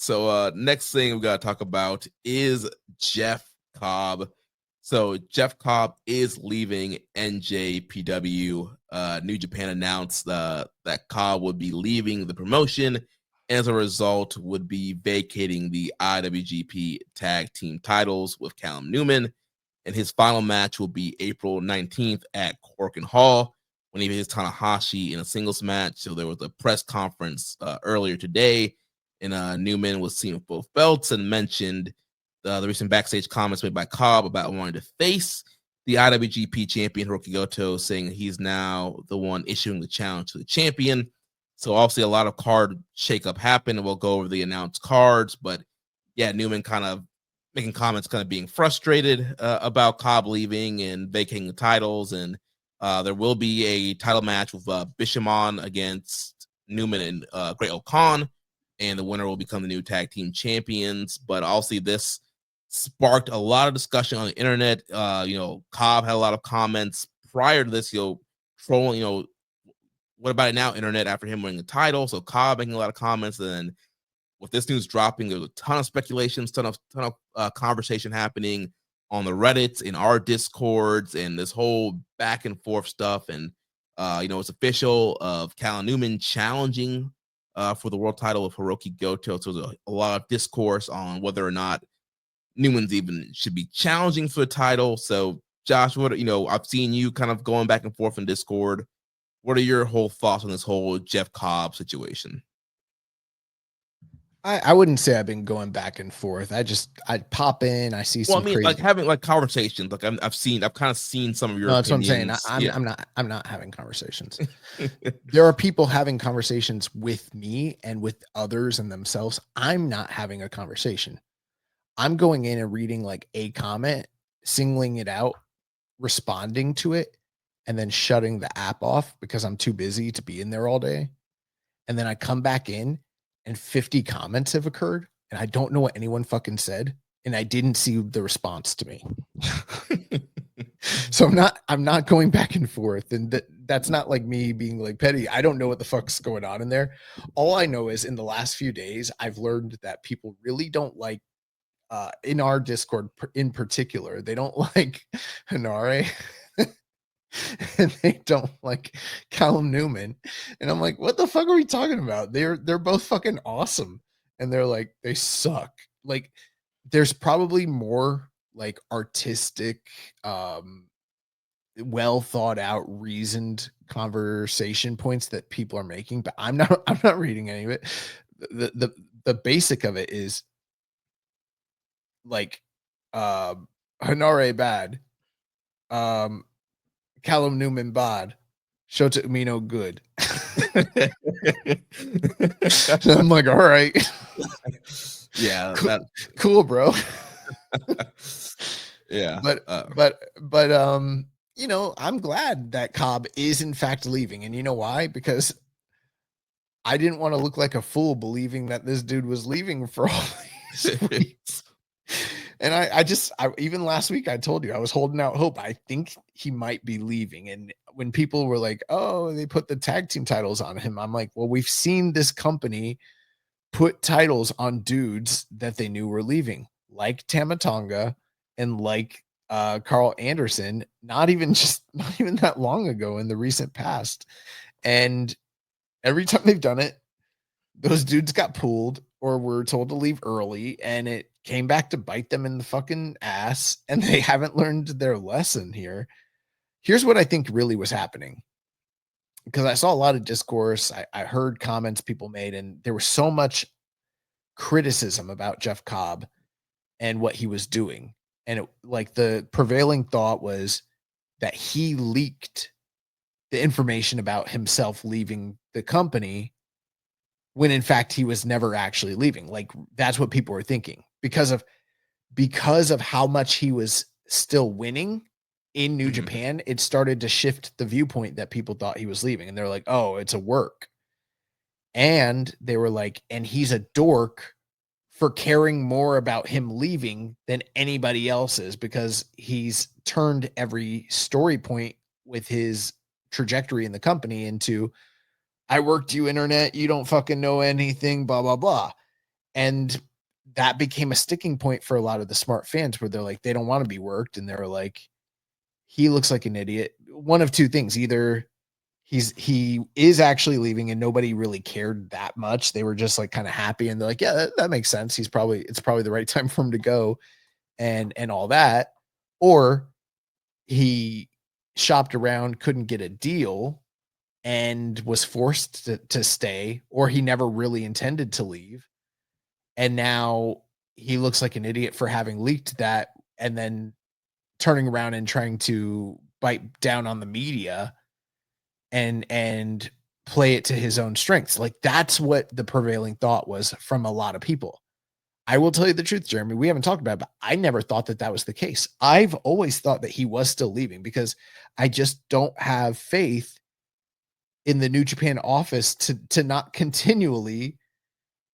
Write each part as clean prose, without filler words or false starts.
So next thing we got to talk about is Jeff Cobb. So Jeff Cobb is leaving NJPW. New Japan announced that Cobb would be leaving the promotion. As a result, would be vacating the IWGP Tag Team Titles with Callum Newman. And his final match will be April 19th at Corkin Hall when he faces Tanahashi in a singles match. So there was a press conference earlier today, and Newman was seen with both belts and mentioned the recent backstage comments made by Cobb about wanting to face the IWGP champion Hirooki Goto, saying he's now the one issuing the challenge to the champion. So obviously a lot of card shakeup happened, and we'll go over the announced cards. But yeah, Newman kind of making comments, kind of being frustrated about Cobb leaving and vacating the titles. And there will be a title match with Bishamon against Newman and Great O'Khan, and the winner will become the new tag team champions. But obviously this sparked a lot of discussion on the internet. Cobb had a lot of comments prior to this, trolling, what about it now, internet, after him winning the title. So Cobb making a lot of comments, and then with this news dropping, there's a ton of speculations, ton of conversation happening on the Reddits, in our Discords, and this whole back and forth stuff. And it's official of Callum Newman challenging for the world title with Hirooki Goto. So there's a lot of discourse on whether or not Newman's even should be challenging for the title. So Josh, I've seen you kind of going back and forth in Discord. What are your whole thoughts on this whole Jeff Cobb situation? I wouldn't say I've been going back and forth. I'd pop in. I see some. Like having like conversations. Like I've kind of seen some of your. No, that's opinions. What I'm saying. I'm not having conversations. There are people having conversations with me and with others and themselves. I'm not having a conversation. I'm going in and reading like a comment, singling it out, responding to it, and then shutting the app off because I'm too busy to be in there all day. And then I come back in and 50 comments have occurred and I don't know what anyone fucking said. And I didn't see the response to me. So I'm not going back and forth. And that's not like me being like petty. I don't know what the fuck's going on in there. All I know is in the last few days, I've learned that people really don't like, in our Discord in particular, they don't like Hanare. And they don't like Callum Newman. And I'm like, what the fuck are we talking about? They're both fucking awesome. And they're like, they suck. Like, there's probably more like artistic, well thought out, reasoned conversation points that people are making, but I'm not reading any of it. The basic of it is like Hanare bad. Callum Newman bad. Shota Umino good. So I'm like, all right. Yeah. Cool, bro. Yeah. But I'm glad that Cobb is in fact leaving. And you know why? Because I didn't want to look like a fool believing that this dude was leaving for all these weeks. And I even last week, I told you I was holding out hope. I think he might be leaving. And when people were like, oh, they put the tag team titles on him, I'm like, well, we've seen this company put titles on dudes that they knew were leaving, like Tama Tonga and like Carl Anderson, not even that long ago in the recent past. And every time they've done it, those dudes got pulled or were told to leave early, and it came back to bite them in the fucking ass, and they haven't learned their lesson here. Here's what I think really was happening, because I saw a lot of discourse. I heard comments people made, and there was so much criticism about Jeff Cobb and what he was doing. And the prevailing thought was that he leaked the information about himself leaving the company when in fact he was never actually leaving. Like, that's what people were thinking because of how much he was still winning in New Japan. It started to shift the viewpoint that people thought he was leaving, and they're like, oh, it's a work. And they were like, and he's a dork for caring more about him leaving than anybody else is, because he's turned every story point with his trajectory in the company into, I worked you internet, you don't fucking know anything, blah, blah, blah. And that became a sticking point for a lot of the smart fans where they're like, they don't want to be worked. And they were like, he looks like an idiot. One of two things: either he is actually leaving and nobody really cared that much. They were just like kind of happy and they're like, yeah, that makes sense. It's probably the right time for him to go and all that. Or he shopped around, couldn't get a deal and was forced to stay, or he never really intended to leave. And now he looks like an idiot for having leaked that and then turning around and trying to bite down on the media and play it to his own strengths. Like that's what the prevailing thought was from a lot of people. I will tell you the truth, Jeremy. We haven't talked about it, but I never thought that that was the case. I've always thought that he was still leaving because I just don't have faith in the New Japan office to not continually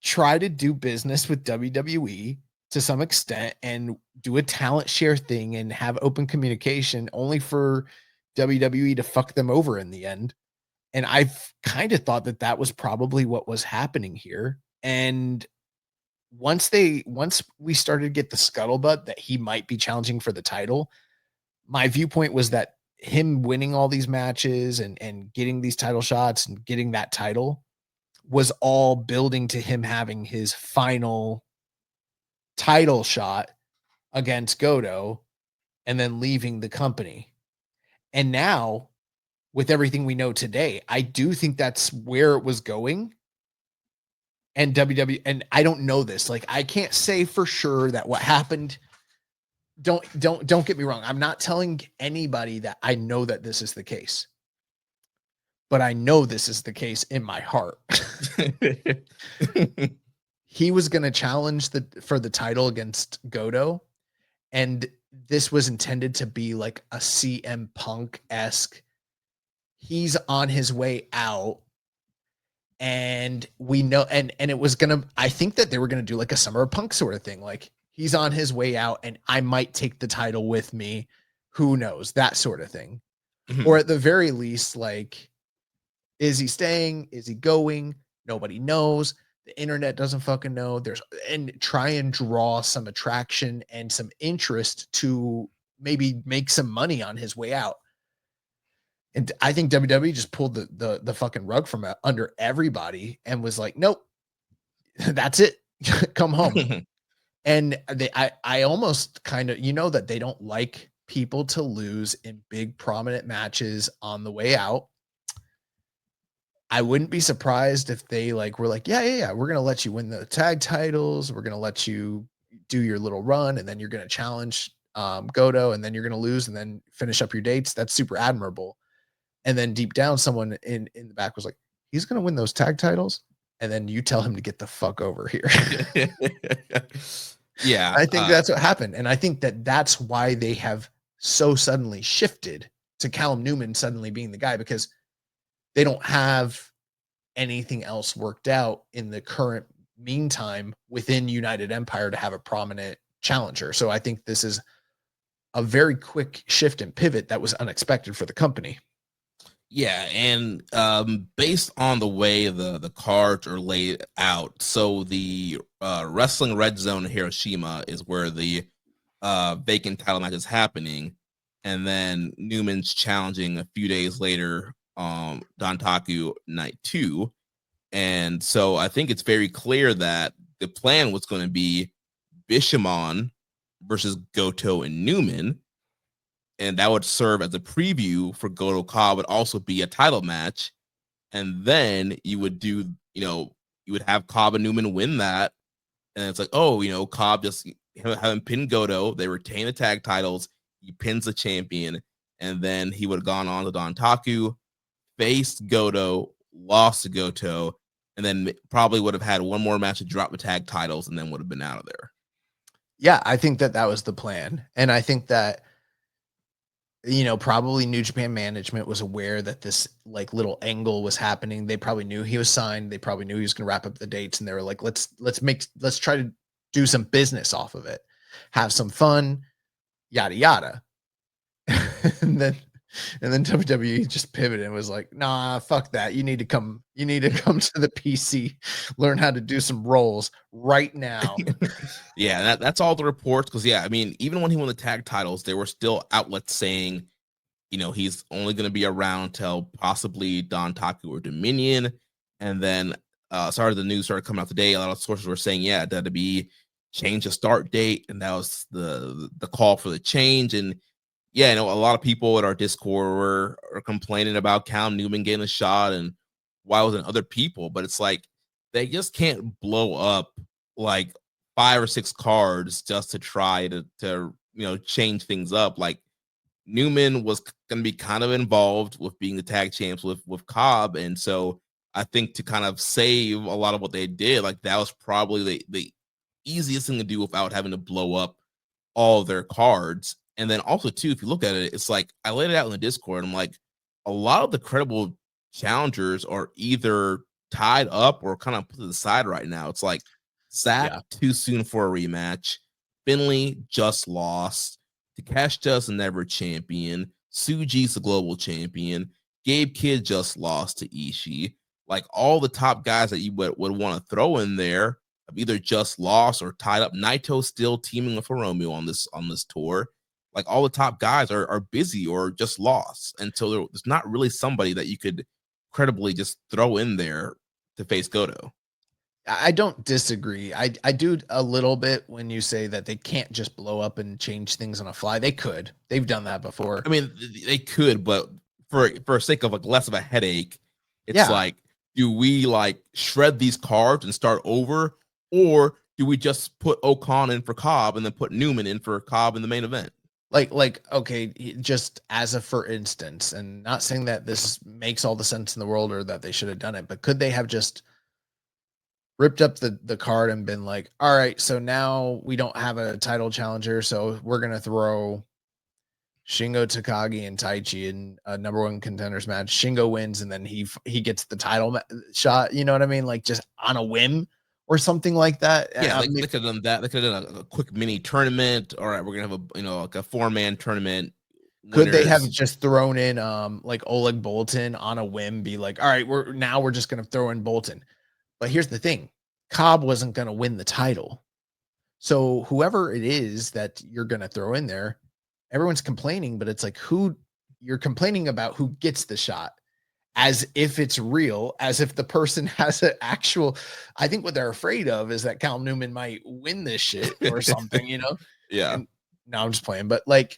try to do business with WWE to some extent and do a talent share thing and have open communication only for WWE to fuck them over in the end. And I've kind of thought that that was probably what was happening here. And once we started to get the scuttlebutt that he might be challenging for the title, my viewpoint was that him winning all these matches and getting these title shots and getting that title was all building to him having his final title shot against Goto and then leaving the company. And now, with everything we know today, I do think that's where it was going. And WWE, and I don't know this. Like, I can't say for sure that what happened. Don't get me wrong. I'm not telling anybody that I know that this is the case. But I know this is the case in my heart. He was going to challenge for the title against Goto, and this was intended to be like a CM Punk-esque. He's on his way out, and we know, and it was gonna. I think that they were gonna do like a Summer of Punk sort of thing, like he's on his way out, and I might take the title with me. Who knows, that sort of thing, or at the very least, like, is he staying? Is he going? Nobody knows. The internet doesn't fucking know. And try and draw some attraction and some interest to maybe make some money on his way out. And I think WWE just pulled the fucking rug from under everybody and was like, nope, that's it. Come home. And I almost kind of, that they don't like people to lose in big prominent matches on the way out. I wouldn't be surprised if they were like, yeah, we're gonna let you win the tag titles, we're gonna let you do your little run, and then you're gonna challenge Goto, and then you're gonna lose, and then finish up your dates. That's super admirable. And then deep down, someone in the back was like, he's gonna win those tag titles, and then you tell him to get the fuck over here. Yeah, I think that's what happened, and I think that that's why they have so suddenly shifted to Callum Newman suddenly being the guy, because they don't have anything else worked out in the current meantime within United Empire to have a prominent challenger. So I think this is a very quick shift and pivot that was unexpected for the company. Yeah, and based on the way the cards are laid out, so the Wrestling Red Zone in Hiroshima is where the vacant title match is happening, and then Newman's challenging a few days later, Dontaku Night 2. And so I think it's very clear that the plan was going to be Bishamon versus Goto and Newman, and that would serve as a preview for Goto Cobb, would also be a title match. And then you would do, you would have Cobb and Newman win that. And it's like, oh, Cobb just having pinned Goto, they retain the tag titles, he pins the champion, and then he would have gone on to Dontaku, faced Goto, lost to Goto, and then probably would have had one more match to drop the tag titles and then would have been out of there. Yeah, I think that was the plan. And I think that, probably New Japan management was aware that this little angle was happening. They probably knew he was signed. They probably knew he was going to wrap up the dates. And they were like, let's try to do some business off of it, have some fun, yada, yada. And then And then WWE just pivoted and was like, nah, fuck that. You need to come to the PC, learn how to do some rolls right now. Yeah, that's all the reports. Because yeah, I mean, even when he won the tag titles, there were still outlets saying, he's only going to be around till possibly Don Taku or Dominion. And then the news started coming out today. A lot of sources were saying, yeah, that'd be change the start date, and that was the call for the change. And yeah, a lot of people at our Discord are complaining about Callum Newman getting a shot and why wasn't other people, but it's like they just can't blow up like 5 or 6 cards just to try to change things up. Like Newman was going to be kind of involved with being the tag champs with Cobb, and so I think to kind of save a lot of what they did, like that was probably the easiest thing to do without having to blow up all their cards. And then also too, if you look at it, it's like I laid it out in the Discord. I'm like, a lot of the credible challengers are either tied up or kind of put to the side right now. It's like Zach too soon for a rematch. Finley just lost. Takeshita's never champion. Suji's the global champion. Gabe Kidd just lost to Ishii. Like all the top guys that you would want to throw in there have either just lost or tied up. Naito's still teaming with Hiromu on this tour. Like all the top guys are busy or just lost. And so there's not really somebody that you could credibly just throw in there to face Goto. I don't disagree. I do a little bit when you say that they can't just blow up and change things on a fly. They could. They've done that before. I mean, they could, but for sake of like less of a headache, it's like, do we like shred these cards and start over, or do we just put Okan in for Cobb and then put Newman in for Cobb in the main event? Like okay, just as a for instance, and not saying that this makes all the sense in the world or that they should have done it, but could they have just ripped up the card and been like, all right, so now we don't have a title challenger, so we're gonna throw Shingo Takagi and Taichi in a number 1 contenders match. Shingo wins, and then he gets the title shot. You know what I mean? Like just on a whim or something like that. Yeah, they could have done that. They could have done a quick mini tournament. All right, we're gonna have like a 4-man tournament. Could they have just thrown in like Oleg Boltin on a whim? Be like, all right, we're just gonna throw in Boltin. But here's the thing: Cobb wasn't gonna win the title, so whoever it is that you're gonna throw in there, everyone's complaining, but it's like who you're complaining about who gets the shot, as if it's real, as if the person has an actual. I think what they're afraid of is that Callum Newman might win this shit or something, Yeah. And no, I'm just playing, but like,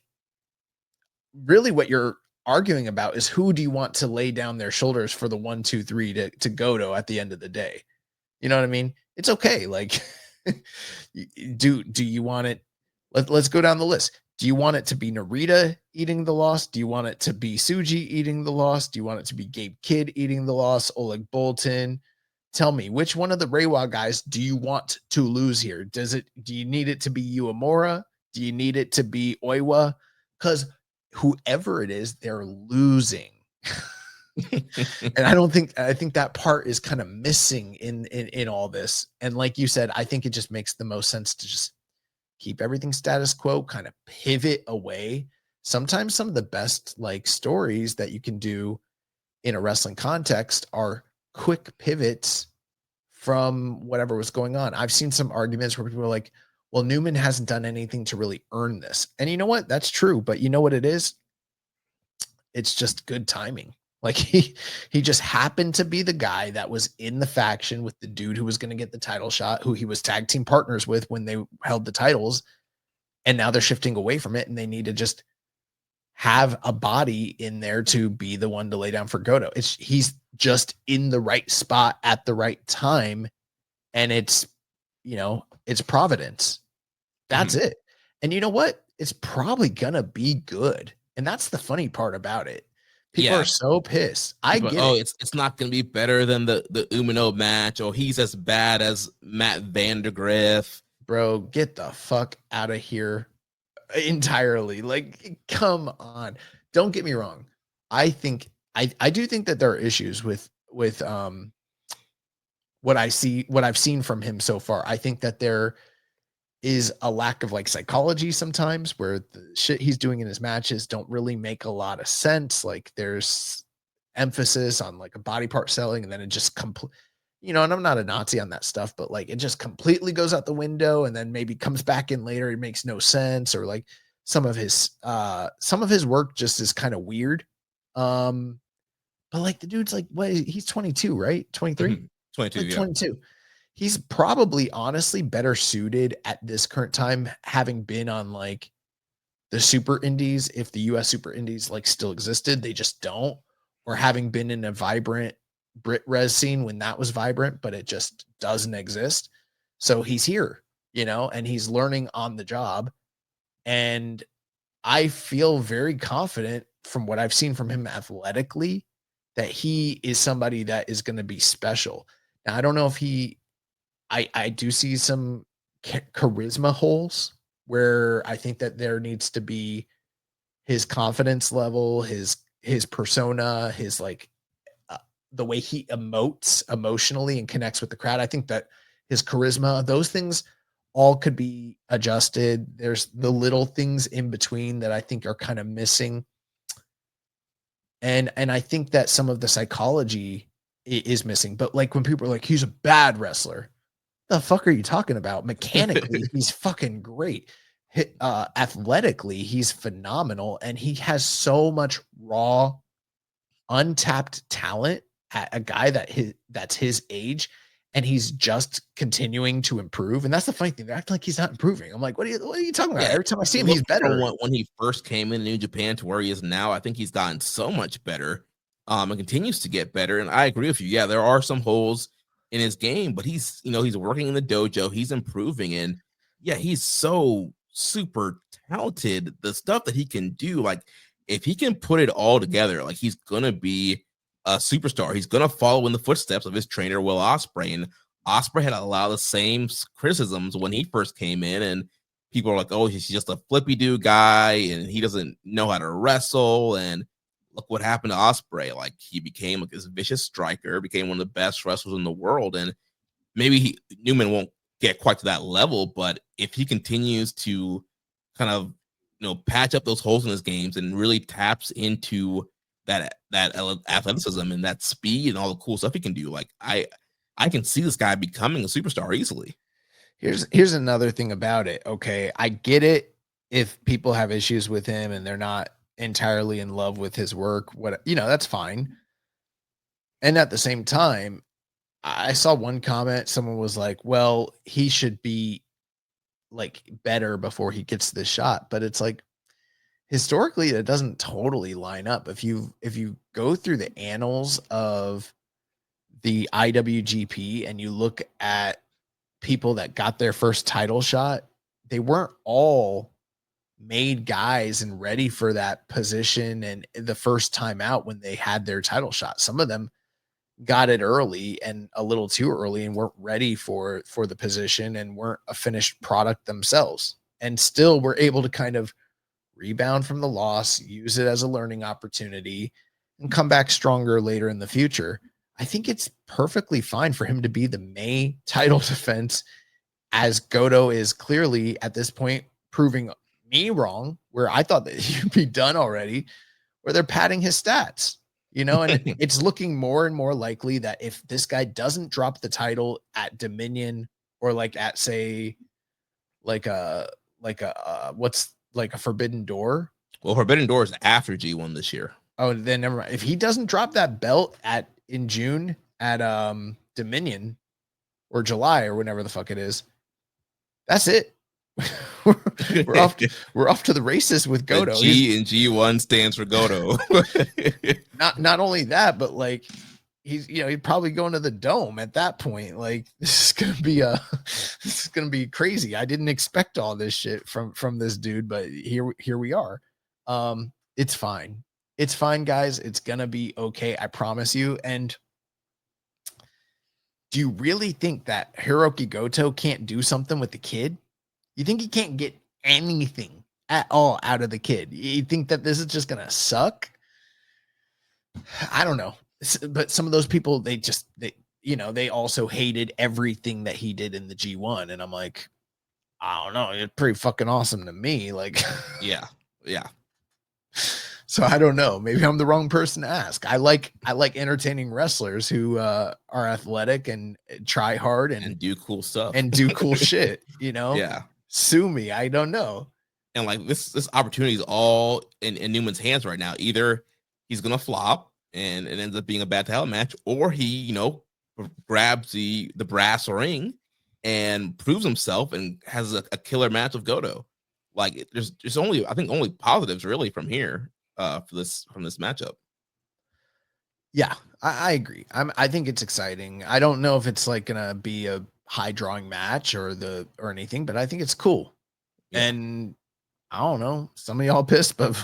really, what you're arguing about is who do you want to lay down their shoulders for the 1, 2, 3 to Goto at the end of the day. You know what I mean? It's okay. Like, do you want it? Let's go down the list. Do you want it to be Narita eating the loss? Do you want it to be Suji eating the loss? Do you want it to be Gabe Kidd eating the loss? Oleg Boltin? Tell me, which one of the Reiwa guys do you want to lose here? Do you need it to be Uemura? Do you need it to be Oiwa? Because whoever it is, they're losing. And I think that part is kind of missing in all this. And like you said, I think it just makes the most sense to just keep everything status quo, kind of pivot away. Sometimes some of the best like stories that you can do in a wrestling context are quick pivots from whatever was going on. I've seen some arguments where people are like, well, Newman hasn't done anything to really earn this. And you know what? That's true. But you know what it is? It's just good timing. Like he just happened to be the guy that was in the faction with the dude who was going to get the title shot, who he was tag team partners with when they held the titles. And now they're shifting away from it and they need to just have a body in there to be the one to lay down for Goto. He's just in the right spot at the right time. And it's Providence. That's it. And you know what? It's probably going to be good. And that's the funny part about it. People are so pissed. I get it. It's not going to be better than the Umino match, or he's as bad as Matt Vandergriff. Bro, get the fuck out of here entirely. Like, come on. Don't get me wrong. I think I do think that there are issues with what I've seen from him so far. I think that is a lack of like psychology sometimes, where the shit he's doing in his matches don't really make a lot of sense. Like there's emphasis on like a body part selling, and then it just and I'm not a Nazi on that stuff, but like it just completely goes out the window and then maybe comes back in later. It makes no sense, or like some of his work just is kind of weird. But like the dude's like, what, he's 22, right? 23? 22, Like yeah. 22. He's probably honestly better suited at this current time, having been on like the super indies, if the US super indies like still existed, they just don't, or having been in a vibrant Brit res scene when that was vibrant, but it just doesn't exist. So he's here, and he's learning on the job. And I feel very confident from what I've seen from him athletically that he is somebody that is going to be special. Now, I don't know if I do see some charisma holes where I think that there needs to be his confidence level, his persona, his like uh, the way he emotes emotionally and connects with the crowd. I think that his charisma, those things all could be adjusted. There's the little things in between that I think are kind of missing. And I think that some of the psychology is missing. But like when people are like, he's a bad wrestler, the fuck are you talking about? Mechanically, he's fucking great. Athletically, he's phenomenal, and he has so much raw, untapped talent at a guy that's his age, and he's just continuing to improve. And that's the funny thing. They act like he's not improving. I'm like, what are you talking about? Yeah, Every time I see him, look he's from better. when he first came in New Japan to where he is now. I think he's gotten so much better, and continues to get better. And I agree with you. Yeah, there are some holes in his game, but he's working in the dojo. He's improving, and yeah, he's so super talented. The stuff that he can do, like if he can put it all together, like he's gonna be a superstar. He's gonna follow in the footsteps of his trainer Will Ospreay, and Ospreay had a lot of the same criticisms when he first came in, and people are like, "Oh, he's just a flippy do guy, and he doesn't know how to wrestle." And look what happened to Osprey. Like he became like this vicious striker, became one of the best wrestlers in the world. And maybe Newman won't get quite to that level, but if he continues to kind of patch up those holes in his games and really taps into that athleticism and that speed and all the cool stuff he can do, like I can see this guy becoming a superstar easily. Here's another thing about it. Okay, I get it if people have issues with him and they're not entirely in love with his work. That's fine. And at the same time, I saw one comment. Someone was like, "Well, he should be like better before he gets this shot." But it's like historically, it doesn't totally line up. If you go through the annals of the IWGP and you look at people that got their first title shot, they weren't all made guys and ready for that position and the first time out when they had their title shot. Some of them got it early and a little too early and weren't ready for the position and weren't a finished product themselves, and still were able to kind of rebound from the loss, use it as a learning opportunity, and come back stronger later in the future. I think it's perfectly fine for him to be the May title defense, as Goto is clearly at this point proving me wrong, where I thought that he'd be done already, where they're padding his stats, and it's looking more and more likely that if this guy doesn't drop the title at Dominion, or like at, say, like what's like a Forbidden Door. Well, Forbidden Door is after G1 this year. Oh, then never mind. If he doesn't drop that belt in June at Dominion or July or whenever the fuck it is, that's it. we're, we're off. We're off to the races with The Goto. G in G1 stands for Goto. Not only that, but like he's probably going to the Dome at that point. Like this is gonna be crazy. I didn't expect all this shit from this dude, but here we are. It's fine. It's fine, guys. It's gonna be okay. I promise you. And do you really think that Hirooki Goto can't do something with the kid? You think he can't get anything at all out of the kid? You think that this is just gonna suck? I don't know. But some of those people, they also hated everything that he did in the G1. And I'm like, I don't know. It's pretty fucking awesome to me. Like, Yeah. so I don't know. Maybe I'm the wrong person to ask. I like entertaining wrestlers who are athletic and try hard And do cool stuff. and do cool shit. You know, Yeah. Sue me. I don't know. And like this opportunity is all in Newman's hands right now. Either he's gonna flop and it ends up being a bad title match, or he, grabs the brass ring and proves himself and has a killer match with Goto. Like there's only, I think, only positives really from here from this matchup. Yeah, I agree. I think it's exciting. I don't know if it's like gonna be a high drawing match or anything, but I think it's cool. Yeah. And I don't know. Some of y'all pissed, but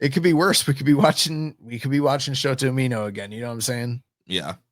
it could be worse. We could be watching Shota Umino again. You know what I'm saying? Yeah.